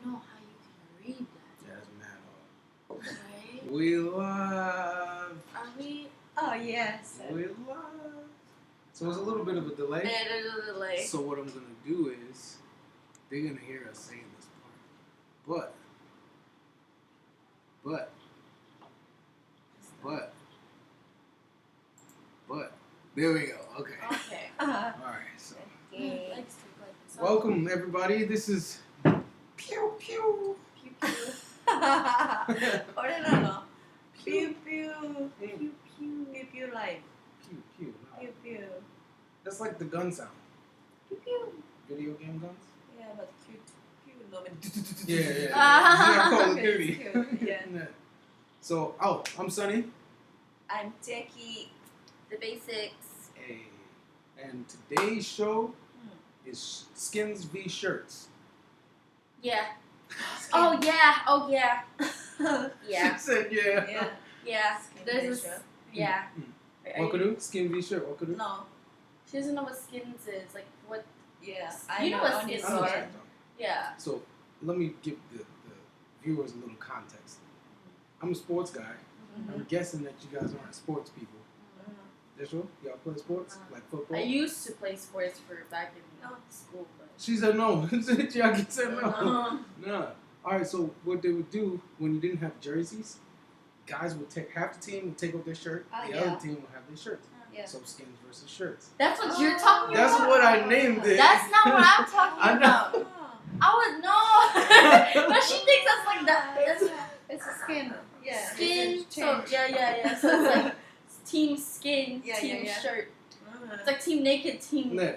know how you can read that. Yeah, that's mad hard. Right? We love. Are we? Oh, yes. We love. So it's a little bit of a delay. Yeah, there's a delay. So what I'm gonna do is, they're gonna hear us saying this part, but, there we go. Okay. Okay. All right. So Okay. Let's take like this. welcome everybody. This is Pew Pew. Pew pew. これなの Pew Pew Pew pew. Pew Pew Live Pew Pew. No. Pew Pew That's like the gun sound. Pew Pew. Video game guns. Yeah, but cute. Pew no but Yeah. Ah. Call of Okay, Duty. it's cute. Yeah. Yeah. So, I'm Sonny. I'm Jackie. The basics. Hey. And today's show is Skins v Shirts. Yeah. Oh yeah. Oh yeah. Yeah. She said yeah. Yeah. Yeah. Skin There's this. picture. Yeah. What could do? Skin v Shirt. What could do? No. She doesn't know what skins is. Like what? Yeah. You know what only skins I know what are. you're talking Yeah. about. So, let me give the viewers a little context. I'm a sports guy. I'm guessing that you guys aren't sports people. That's true? Y'all play sports? Like football? I used to play sports for back in No. school, but. She said no. Jackie said no. Uh-huh. Nah. Alright, so what they would do when you didn't have jerseys, guys would take half the team would take off their shirt, Oh, the yeah. other team would have their shirts. Yeah. So skins versus shirts. That's what you're talking That's about. what I named it. That's not what I'm talking I know. about. Oh. I would know. But she thinks that's like that. That's It's a skin. Yeah. skin. It's a So change. yeah. So it's like team skin, Yeah, team yeah. shirt. Uh-huh. It's like team naked, team Nah.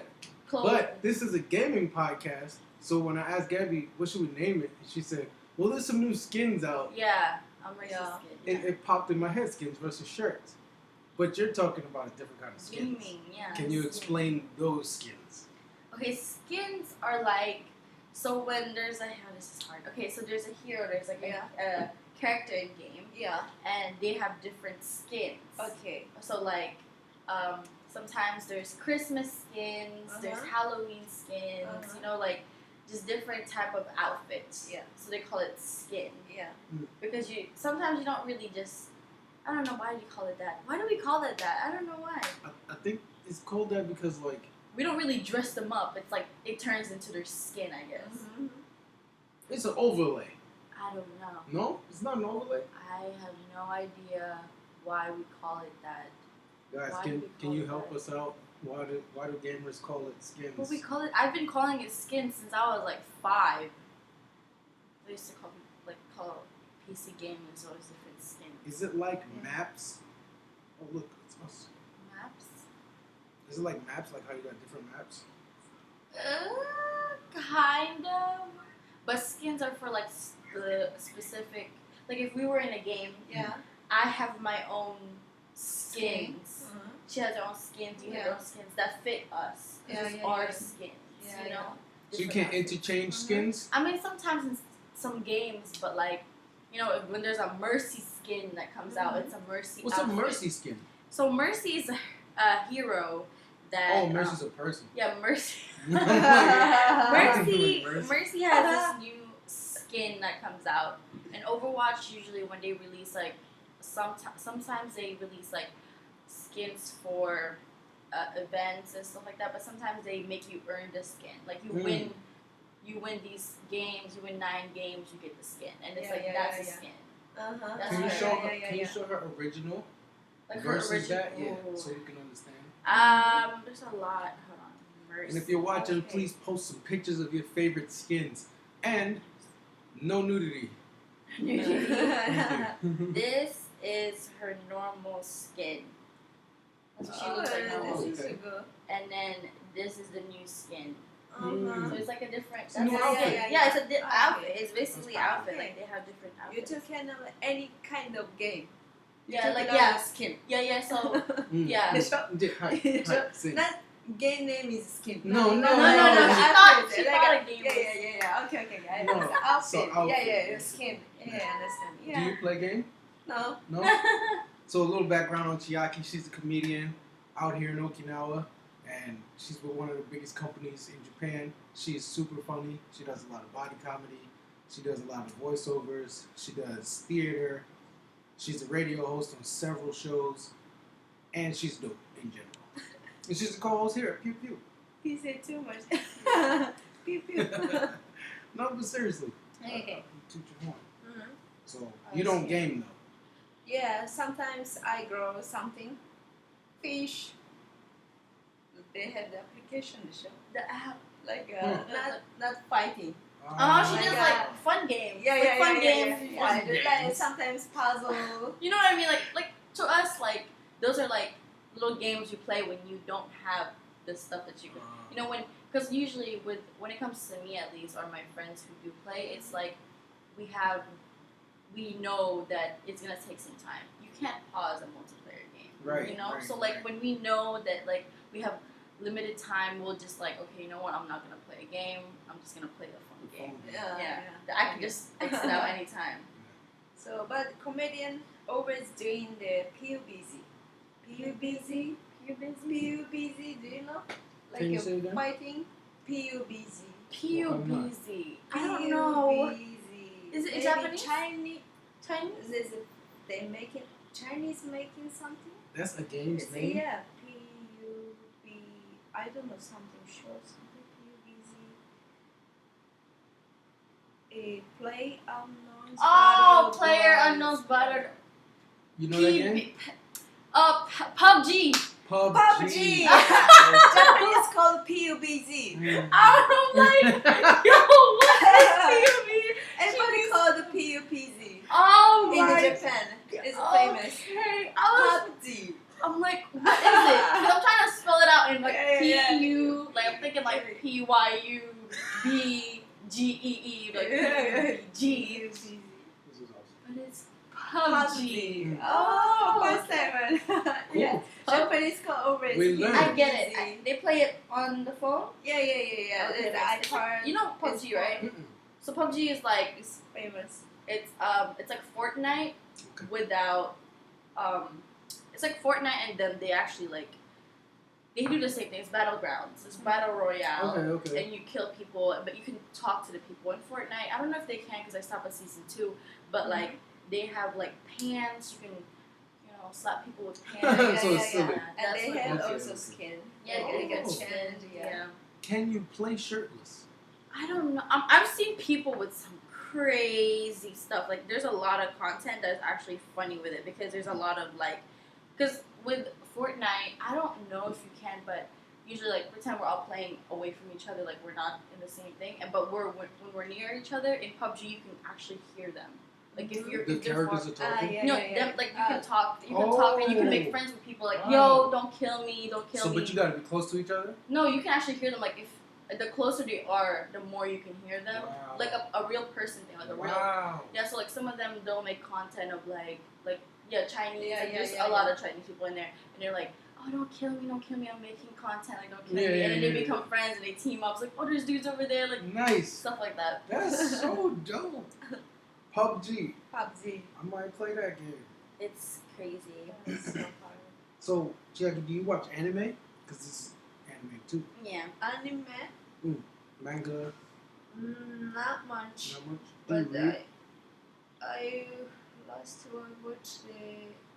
clothes. But this is a gaming podcast, so when I asked Gabby what should we name it, she said, well, there's some new skins out. Yeah, I'm like Yeah. skin. It popped in my head, skins versus shirts. But you're talking about a different kind of skins. Gaming, yeah. Can you skin. explain those skins? Okay, skins are like, so when there's a, oh, this is hard. Okay, so there's a hero, there's like a character in game, Yeah. and they have different skins. Okay. So like, sometimes there's Christmas skins, there's Halloween skins, you know, like just different type of outfits. Yeah. So they call it skin. Yeah. Because sometimes you don't really just, I don't know why do you call it that. Why do we call it that? I don't know why. I think it's called that because, like, We don't really dress them up. It's like it turns into their skin, I guess. Mm-hmm. it's an overlay. I don't know. No? It's not an overlay? I have no idea why we call it that. Guys, Why do we can call you it help that? us out? Why do gamers call it skins? But we call it. I've been calling it skin since I was like 5. They used to call PC gamers always different skins. Is it like maps? Oh, look. It's us. Maps? Is it like maps? Like how you got different maps? Kind of. But skins are for like the specific. Like if we were in a game, Yeah. I have my own skins. Uh-huh. She has her own skins. You have your own skins that fit us. Yeah, It's yeah, our yeah. skins. Yeah, you know. So you Different can't outfits. interchange skins? I mean, sometimes in some games, but like, you know, when there's a Mercy skin that comes out, it's a Mercy. What's a outfit. Mercy skin? So Mercy is a hero that. Oh, Mercy's a person. Yeah, Mercy. Mercy. Mercy has this new skin that comes out, and Overwatch usually when they release like sometimes they release like skins for events and stuff like that, but sometimes they make you earn the skin. Like you win these games, you win 9 games, you get the skin, and it's that's a skin. Uh-huh. That's Can you right. show her? Can you show her original Like her versus original. that? Yeah, so you can understand. There's a lot. Hold on. Mercy. And if you're watching, Okay. please post some pictures of your favorite skins and no nudity. Thank you. This is her normal skin. That's what she looks like normal. This is Okay. good. And then this is the new skin. Uh-huh. So it's like a different. It's a new that's outfit. it. Yeah, It's a Okay. outfit. It's basically That's outfit. okay. Like they have different You outfits. two can have any kind of game. Yeah, like skin. yeah. So Mm. yeah. The shop. Yeah, hi, sing. That game name is skin. No. No. She outfit. thought a Like, game yeah. was. Okay. I No, understand. Outfit. so outfit. Yeah. Skin. Yeah, I understand. Do Yeah. you play game? No. No? So a little background on Chiaki. She's a comedian out here in Okinawa, and she's with one of the biggest companies in Japan. She is super funny. She does a lot of body comedy. She does a lot of voiceovers. She does theater. She's a radio host on several shows. And she's dope in general. And she's the co-host here at Pew Pew. He said too much. Pew pew. No, but seriously. Okay. Toot your horn. Mm-hmm. So, you don't game though. Yeah, sometimes I grow something. Fish. They have the application, the show. The app. Like, not fighting. She does God. like fun games. Yeah, like, yeah, fun yeah, games. yeah, Fun yeah. games. Like sometimes puzzle. You know what I mean? Like to us, like those are like little games you play when you don't have the stuff that you can. You know because usually when it comes to me at least or my friends who do play, it's like we know that it's gonna take some time. You can't pause a multiplayer game. Right. You know? Right, So like right. when we know that like we have limited time, we'll just like, okay, you know what, I'm not gonna play a game, I'm just gonna play the fun game. Yeah. I can just exit out anytime. So, but comedian always doing the PUBZ. PUBZ? PUBZ, do you know? Like Can you say that? fighting? PUBZ. PUBZ. I don't know. Is it Maybe Japanese? Chinese. Chinese? They making Chinese making something? That's a game's It's, name? yeah, PUB. I don't know something short. Something PUBZ. A play unknown's Oh, battle player was- unknown's battle. You know that game? PUBG. PUBG. Japanese called PUBZ. I'm like, yo, what is PUBG? Everybody called the PUBZ. Oh In my. Japan, it's famous. Okay. PUBG. I'm like, what is it? 'Cause I'm trying to spell it out in like Yeah. PU, like I'm thinking like PYUBGEE, like PUBG. This is awesome. But it's PUBG. Oh, first time. Yeah. Cool. Japanese call always. We learned. I get it. They play it on the phone. Yeah. Okay, It's makes sense. iPad. You know PUBG, right? Mm-mm. So PUBG is like It's famous. it's like Fortnite Okay. without it's like Fortnite and then they actually like they do the same thing. It's battlegrounds. It's battle royale. Okay. And you kill people, but you can talk to the people in Fortnite. I don't know if they can because I stopped at season 2, but like they have like pants. You can, slap people with pants. So it's silly. And That's they what- have Okay, also okay. skin. Yeah, Oh. they get skin. skinned. Yeah. Yeah. Can you play shirtless? I don't know. I've seen people with some crazy stuff. Like, there's a lot of content that's actually funny with it because there's a lot of because with Fortnite, I don't know if you can, but usually like pretend we're all playing away from each other, like we're not in the same thing. But when we're near each other in PUBG, you can actually hear them. Like if you're The if they're characters are talking? them like you can talk, you can talk, and you can make friends with people. Like, Wow. yo, don't kill me, don't kill So, me. but you gotta be close to each other? No, you can actually hear them. Like if the closer they are, the more you can hear them. Wow. Like a real person thing, like a real. Wow. Yeah, so like some of them they'll make content of like Chinese. Yeah, like, yeah, there's yeah, a lot yeah. of Chinese people in there, and they're like, oh, don't kill me, I'm making content, like don't kill Yeah, me, yeah, and then they yeah, become friends and they team up. It's like, oh, there's dudes over there, like Nice. stuff like that. That's so dope. PUBG. PUBG. I might play that game. It's crazy. It's so hard. So, Jackie, do you watch anime? Because this is anime too. Yeah. Anime? Manga, Not much. not much. Do But you read? I last one watched the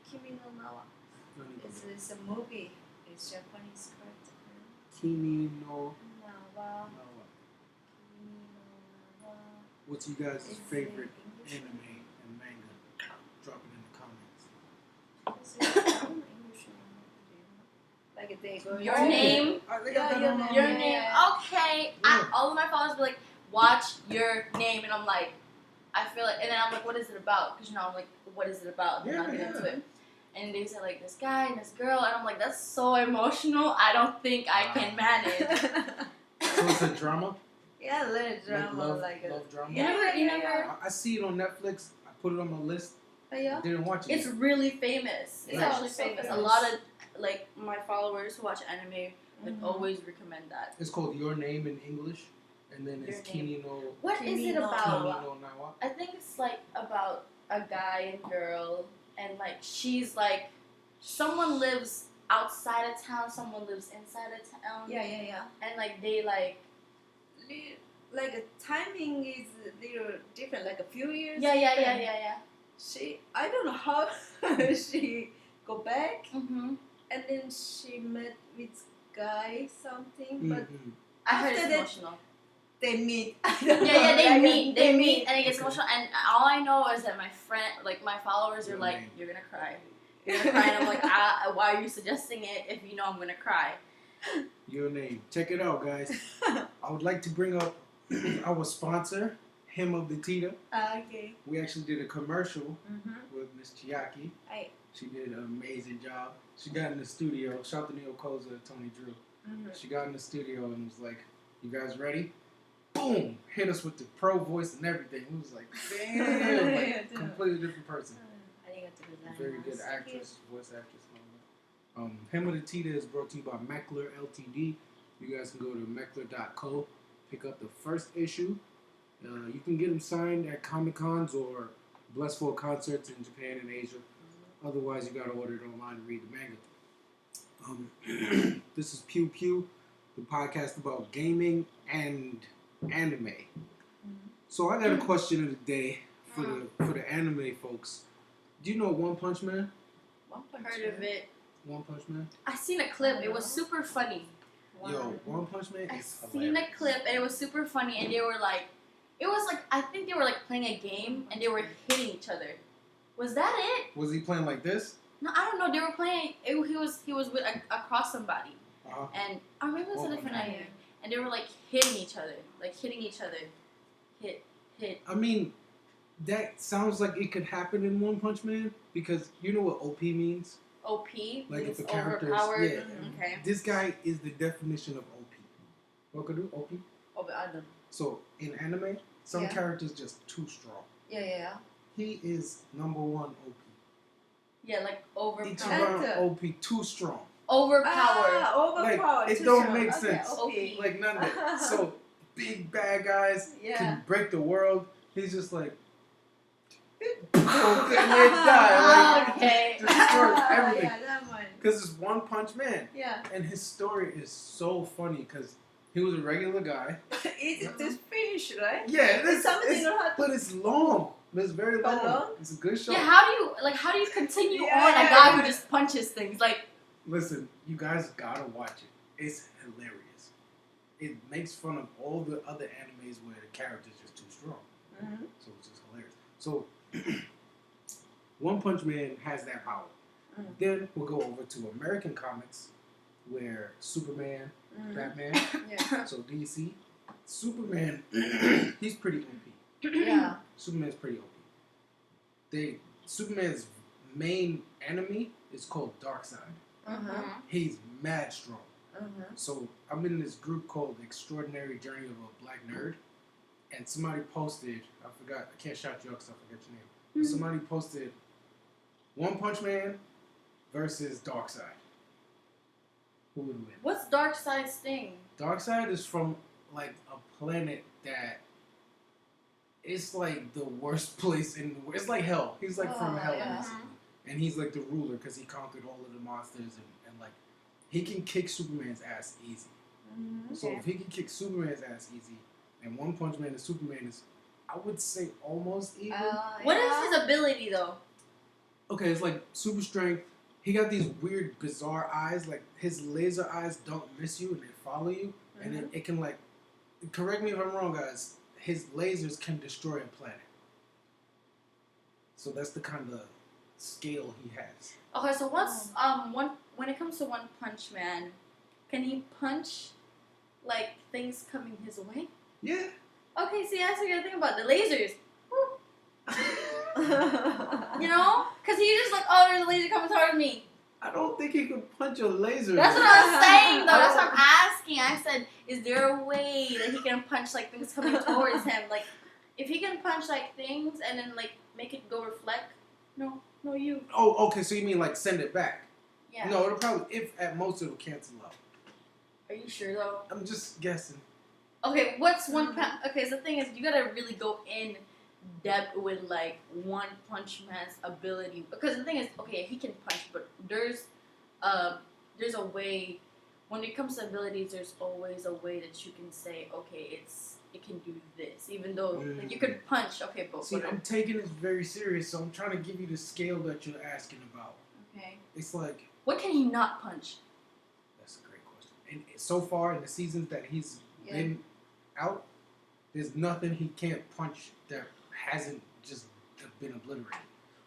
Kimi no Na wa. It's a movie. It's Japanese cartoon. Kimi no Na wa. Na wa. Kimi no Na wa. What's you guys' It's favorite English. anime and manga? Drop it in the comments. It's English name. Do you know? Like they go. Your name. I think Yeah, I got your it on my name. Your list. name. Yeah. Okay. Yeah. All of my followers be like, watch your name, and I'm like, I feel like, and then I'm like, what is it about? Because I'm like, what is it about? And then I'll get into it. And they said like this guy and this girl, and I'm like, that's so emotional. I don't think I can manage. So it's a drama? Yeah, little drama love, like a. love drama? You never- I see it on Netflix. I put it on my list. Yeah. I didn't watch it. It's really famous. It's Yeah, actually so famous. A famous. lot of like my followers who watch anime like Mhm. always recommend that. It's called Your Name in English, and then it's Your Name. Kimi no What is Kimi it no about? Kimi no Na wa. I think it's like about a guy and girl, and like she's like someone lives outside of town, someone lives inside of town, Yeah. and like they like like timing is a little different, like a few years. Yeah. different. I don't know how she go back, Mm-hmm. and then she met with guy something, but Mm-hmm. I heard After it's that- emotional. they meet. I don't know, Yeah, they like, meet. They meet, and it gets Okay. emotional. And all I know is that my friend, like my followers, are Your like, name. "You're gonna cry. You're gonna cry." And I'm like, "Why are you suggesting it if you know I'm gonna cry?" Your name. Check it out, guys. I would like to bring up our sponsor, Him of the Tita. Okay. We actually did a commercial Mm-hmm. with Miss Chiaki. I. She did an amazing job. She got in the studio. Shout out to Neil Koza and Tony Drew. Mm-hmm. She got in the studio and was like, "You guys ready?" Boom! Hit us with the pro voice and everything. It was like, damn, like, completely different person. Very good actress, voice actress. And all that. Him of the Tita is brought to you by Meckler Ltd. You guys can go to meckler.co, pick up the first issue. You can get them signed at Comic Cons or Blessed for concerts in Japan and Asia. Otherwise, you gotta order it online and read the manga. This is Pyu Pyu, the podcast about gaming and anime. So I got a question of the day for the anime folks. Do you know One Punch Man? Heard of it? One Punch Man? I seen a clip. It was super funny. Yo, One Punch Man I is seen hilarious. a clip and it was super funny, and they were like, it was like I think they were like playing a game and they were hitting each other. Was that it? Was he playing like this? No, I don't know. They were playing. He was with across somebody, Uh-huh. and I maybe it was a Oh, different okay. anime, and they were like hitting each other, hit. I mean, that sounds like it could happen in One Punch Man because you know what OP means? OP, Like if it's the characters, overpowered. yeah. Okay. This guy is the definition of OP. What could do? OP? Oh, but I don't. So in anime, some Yeah. characters just too strong. Yeah. He is number one OP. Yeah, like overpowered. Ichiban. OP, too strong. Overpowered. Overpowered. Like, it too don't strong. make Okay, sense. OP. Like none of that. So big bad guys Yeah. can break the world. He's just like, and they die. Like, Okay. destroys everything. Yeah, that one. Because it's One Punch Man. Yeah. And his story is so funny because he was a regular guy. Easy to finish, right? Yeah, It's something you have to. but it's long. It's very long. long? It's a good show. Yeah, how do you continue Yeah, on a yeah, guy yeah. who just punches things? Like, Listen, you guys gotta watch it. It's hilarious. It makes fun of all the other animes where the character's just too strong. Mm-hmm. So it's just hilarious. So One Punch Man has that power. Mm. Then we'll go over to American comics where Superman, Mm-hmm. Batman, Yeah. so DC, Superman, he's pretty OP. Yeah. Superman's pretty OP. Superman's main enemy is called Darkseid. Uh-huh. He's mad strong. Uh-huh. So I'm in this group called The Extraordinary Journey of a Black Nerd, and somebody posted, I can't shout you out because I forget your name. But somebody posted One Punch Man versus Darkseid. Who would win? what's Darkseid's thing? Darkseid is from like a planet that it's like the worst place in the world. It's like hell. He's like from Oh, hell, yeah. basically. And he's like the ruler because he conquered all of the monsters and like he can kick Superman's ass easy. Mm-hmm. So if he can kick Superman's ass easy, and One Punch Man and Superman is, I would say, almost even. What is his ability though? Okay, it's like super strength. He got these weird, bizarre eyes. Like his laser eyes don't miss you and they follow you, and it can like. Correct me if I'm wrong, guys. His lasers can destroy a planet. So that's the kind of scale he has. Okay, so what's when it comes to One Punch Man, can he punch like things coming his way? Yeah. Okay, see, that's what you gotta think about the lasers. Woo. You know, because he just like, oh, there's a laser coming towards me. I don't think he could punch a laser. That's what I was saying, though. That's what I'm asking. I said, is there a way that he can punch like things coming towards him? Like, if he can punch like things and then like make it go reflect. No, you. Oh, okay. So you mean like send it back? Yeah. No, it'll probably, if at most, it'll cancel out. Are you sure though? I'm just guessing. Okay, what's one? Okay, so the thing is, you gotta really go in depth with like One Punch Man's ability, because the thing is, okay, he can punch, but there's a way. When it comes to abilities, there's always a way that you can say, okay, it can do this, even though like you could punch. Okay, but see, I'm taking this very serious, so I'm trying to give you the scale that you're asking about. Okay. It's like, what can he not punch? that's a great question. And so far in the seasons that he's been out, there's nothing he can't punch that hasn't just been obliterated.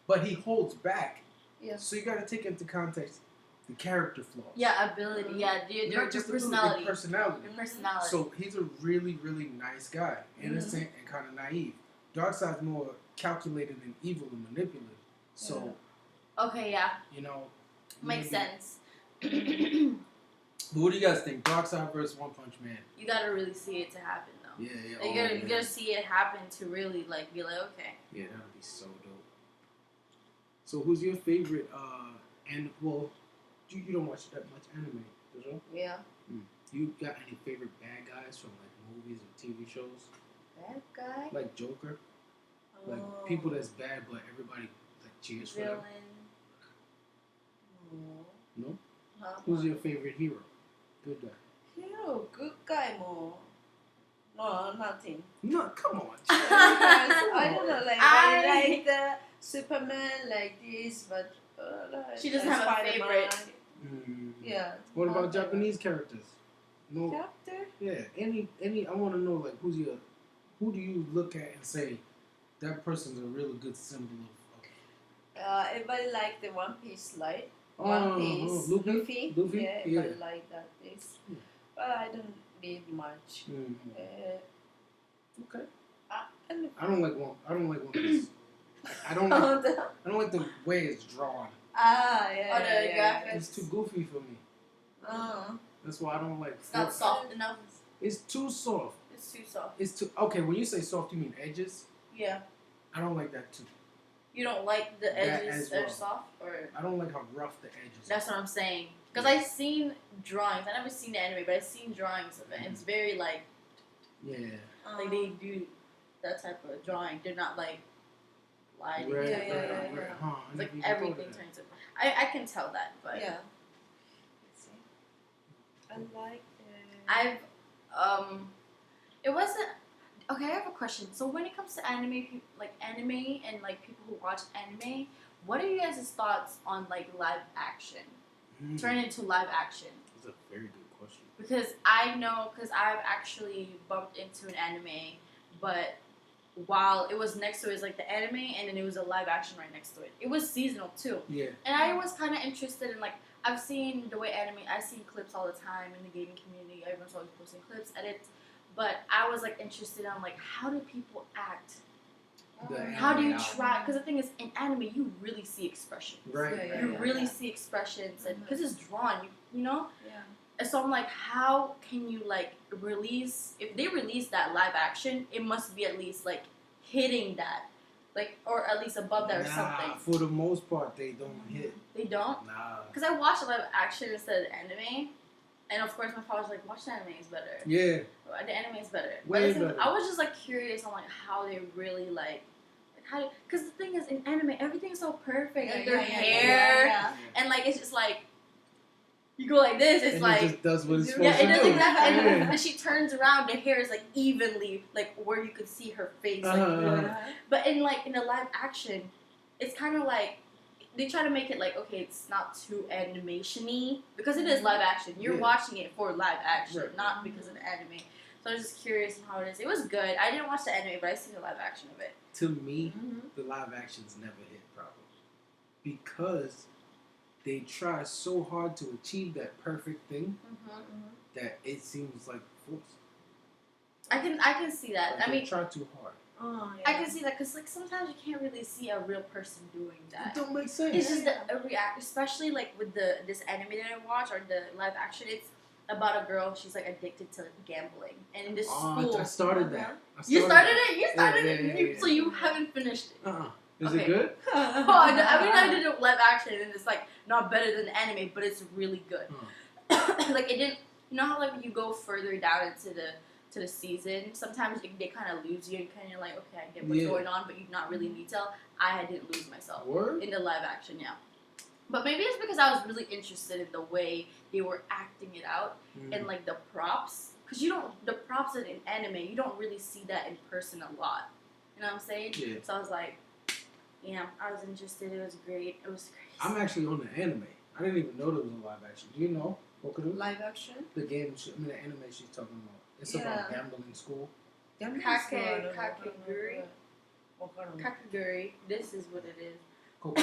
But he holds back. Yeah. So you got to take into context the character flaws. Yeah, ability. Yeah, not just personality. Personality. Your personality. So he's a really, really nice guy, innocent and kind of naive. Darkseid's more calculated and evil and manipulative. So, okay, yeah, you know, makes sense. But what do you guys think? Darkseid versus One Punch Man. You gotta really see it to happen, though. Yeah. You gotta see it happen to really like be like, okay. Yeah, that would be so dope. So who's your favorite? And well, you don't watch that much anime, does you? Yeah. You got any favorite bad guys from like movies or TV shows? Bad guy? Like Joker? Like people that's bad, but everybody like cheers for them. Villain. No? Huh? Who's your favorite hero? Good guy. Hero, good guy more. No, nothing. No, come on. I don't know, like I like the Superman like this, but she doesn't have a favorite. Yeah. What about Japanese characters? No. Character? Yeah. Any. I want to know like who do you look at and say that person's a really good symbol of. Everybody like the One Piece light. One Piece. Luffy? Yeah, everybody like that piece. But I don't need much. Okay. I don't like One Piece. I don't like the way it's drawn. Yeah. It's too goofy for me. That's why I don't like. It's not soft enough. It's too soft. It's too soft. It's too okay. When you say soft, you mean edges? Yeah. I don't like that too. You don't like the edges that are soft, or I don't like how rough the edges. That's what I'm saying. Because I've seen drawings. I never seen the anime, but I've seen drawings of it. And it's very like. Yeah. Like they do that type of drawing. They're not like lighting. Right. It's like everything turns it. I can tell that, but yeah. I like. It wasn't. Okay, I have a question. So when it comes to anime and like people who watch anime, what are you guys' thoughts on like live action? Turn into live action. That's a very good question. Because I've actually bumped into an anime, but while it was next to it was like the anime, and then it was a live action right next to it. It was seasonal too. Yeah. And I was kind of interested in like I've seen the way I've seen clips all the time in the gaming community. Everyone's always posting clips, edits. But I was like interested in like how do people act? How do you try? Because the thing is, in anime, you really see expressions. Right. You really see expressions, and because it's drawn, you know. Yeah. And so I'm like, how can you like release? If they release that live action, it must be at least like hitting that, like or at least above that or something. For the most part, they don't hit. They don't. Nah. Because I watched live action instead of anime. And of course, my father's like, watch the anime is better. Yeah. The anime is better. Way but better. I was just like curious on like how they really like how. Because the thing is, in anime, everything's so perfect. Like their hair and like it's just like you go like this. It's and like it just does what it's supposed it to does do. exactly. Yeah. And she turns around, the hair is like evenly like where you could see her face. But in the live action, it's kind of like. They try to make it like, okay, it's not too animation-y, because it is live action. You're watching it for live action, not because of the anime. So I was just curious on how it is. It was good. I didn't watch the anime, but I seen the live action of it. To me, the live actions never hit properly. Because they try so hard to achieve that perfect thing that it seems like forced. I can see that. Like I mean, try too hard. I can see that because like sometimes you can't really see a real person doing that. It don't make sense. It's just a react, especially like with this anime that I watch or the live action. It's about a girl. She's like addicted to gambling, and in this school. I started that. You started it. You started yeah, it. So you haven't finished it. Is it good? I did a live action, and it's like not better than the anime, but it's really good. Like it didn't. You know how like when you go further down into the season, sometimes they kind of lose you and kind of like, okay, I get what's going on, but you're not really in detail. I didn't lose myself in the live action, But maybe it's because I was really interested in the way they were acting it out and like the props, because you don't, the props in anime, you don't really see that in person a lot. You know what I'm saying? Yeah. So I was like, yeah, I was interested. It was great. It was crazy. I'm actually on the anime. I didn't even know there was a live action. Do you know? Live action? The game, the anime she's talking about. It's about gambling school. Kakegurui. Kakegurui. This is what it is. Cool.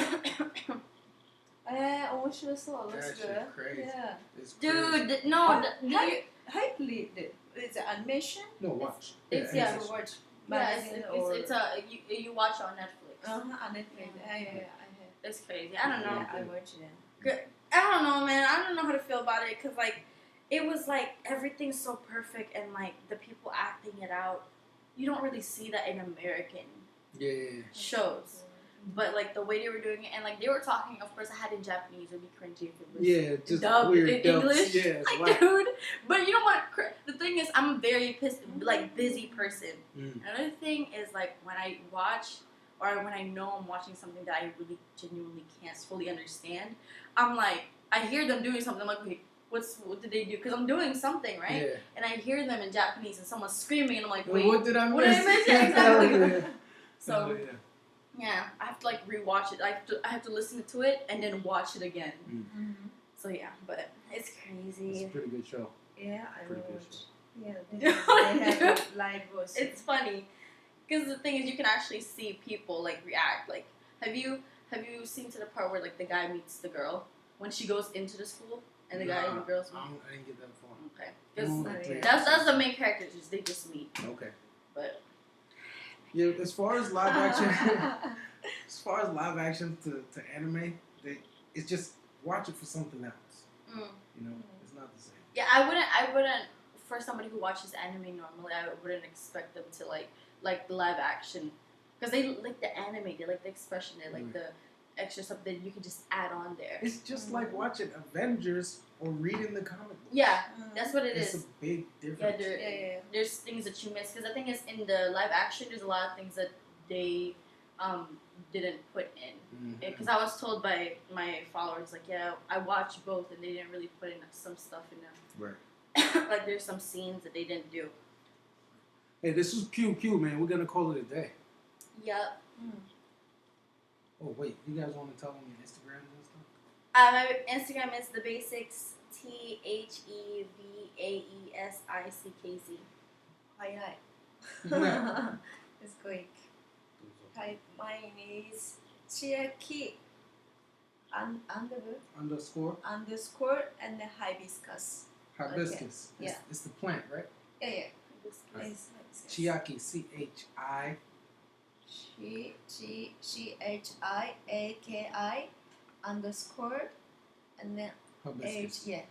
面白そう。Looks That good. shit crazy. Yeah. It's crazy. Dude, no. Hype lead. Is it animation? No, watch. It's Yeah, watch. Magazine or... it's you watch it on Netflix. On Netflix. Yeah, I have. It's crazy. I don't know. Yeah, I watch it. I don't know, man. I don't know how to feel about it because, like, it was like everything's so perfect and like the people acting it out. You don't really see that in American shows. But like the way they were doing it, and like they were talking, of course, I had in Japanese. It'd be cringy if it was just dubbed weird in dubs. English. Yeah, like, dude. But you know what? The thing is, I'm a very busy person. Another thing is like when I watch or when I know I'm watching something that I really genuinely can't fully understand, I'm like, I hear them doing something. I'm like, wait, what did they do? Because I'm doing something, right? Yeah. And I hear them in Japanese, and someone's screaming, and I'm like, wait, what did I miss? What did I miss? Yeah, exactly. So. Yeah, I have to like rewatch it. I have to listen to it and then watch it again. So yeah, but it's crazy. It's a pretty good show. Yeah, I pretty good watch. show. Yeah, they have live voice. It's funny because the thing is, you can actually see people like react. Like, have you seen to the part where like the guy meets the girl when she goes into the school and the guy and the girls meet? I didn't get that far. Okay, because that's the main characters. They just meet. Okay. But. Yeah, as far as live action to anime, it's just watch it for something else. You know, it's not the same. Yeah, I wouldn't. For somebody who watches anime normally, I wouldn't expect them to like the live action, because they like the anime, they like the expression, they like the extra stuff that you can just add on there. It's just like watching Avengers or reading the comic books. Yeah, that's what it is. It's a big difference. Yeah, there's things that you miss, because the thing is, in the live action, there's a lot of things that they didn't put in. Because I was told by my followers, like, yeah, I watched both, and they didn't really put in some stuff in them. Right. Like, there's some scenes that they didn't do. Hey, this is Pyu Pyu, man. We're gonna call it a day. Yep. Oh wait, you guys want to tell them your Instagram and stuff? My Instagram is the basics, THEVAESICKZ. Hi. It's quick. Hi, mine is Chiaki underscore and the hibiscus. Hibiscus. Okay. Yeah. It's the plant, right? Yeah. Right. It's Chiaki, CHI. CHIAKI underscore and then Hibiscus. HICU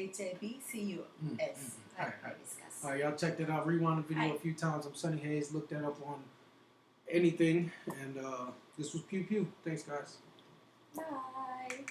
HIBCUS. Hibiscus. All right, y'all check that out. Rewind the video a few times. I'm Sunny Hayes. Look that up on anything. And this was Pyu Pyu. Thanks, guys. Bye.